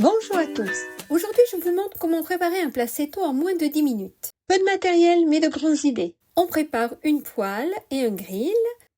Bonjour à tous. Aujourd'hui, je vous montre comment préparer un placeto en moins de 10 minutes. Peu de matériel, mais de grandes idées. On prépare une poêle et un grill.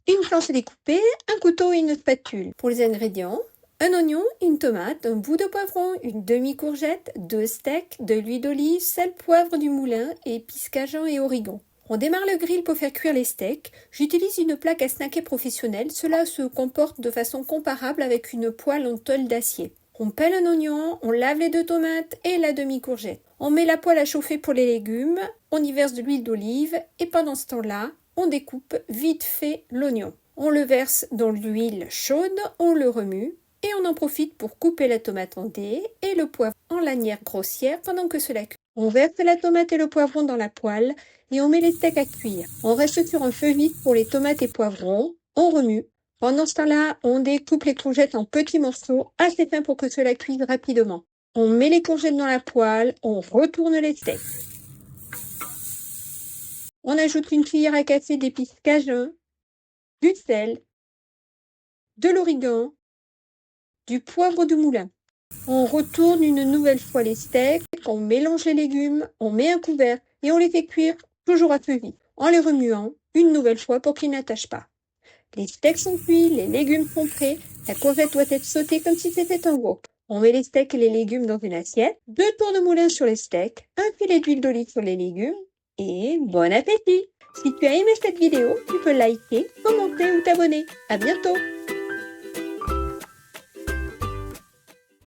Une planche à découper, un couteau et une spatule. Pour les ingrédients, un oignon, une tomate, un bout de poivron, une demi-courgette, 2 steaks, de l'huile d'olive, sel, poivre du moulin, épices cajun et origan. On démarre le grill pour faire cuire les steaks. J'utilise une plaque à snacker professionnelle. Cela se comporte de façon comparable avec une poêle en tôle d'acier. On pèle un oignon, on lave les 2 tomates et la demi-courgette. On met la poêle à chauffer pour les légumes, on y verse de l'huile d'olive et pendant ce temps-là, on découpe vite fait l'oignon. On le verse dans l'huile chaude, on le remue et on en profite pour couper la tomate en dés et le poivron en lanières grossières pendant que cela cuit. On verse la tomate et le poivron dans la poêle et on met les steaks à cuire. On reste sur un feu vif pour les tomates et poivrons, on remue. Pendant ce temps-là, on découpe les courgettes en petits morceaux assez fins pour que cela cuise rapidement. On met les courgettes dans la poêle, on retourne les steaks. On ajoute une cuillère à café d'épices cajun, du sel, de l'origan, du poivre du moulin. On retourne une nouvelle fois les steaks, on mélange les légumes, on met un couvert et on les fait cuire toujours à feu vif, en les remuant une nouvelle fois pour qu'ils n'attachent pas. Les steaks sont cuits, les légumes sont prêts, la courgette doit être sautée comme si c'était un wok. On met les steaks et les légumes dans une assiette, 2 tours de moulin sur les steaks, un filet d'huile d'olive sur les légumes et bon appétit! Si tu as aimé cette vidéo, tu peux liker, commenter ou t'abonner. À bientôt!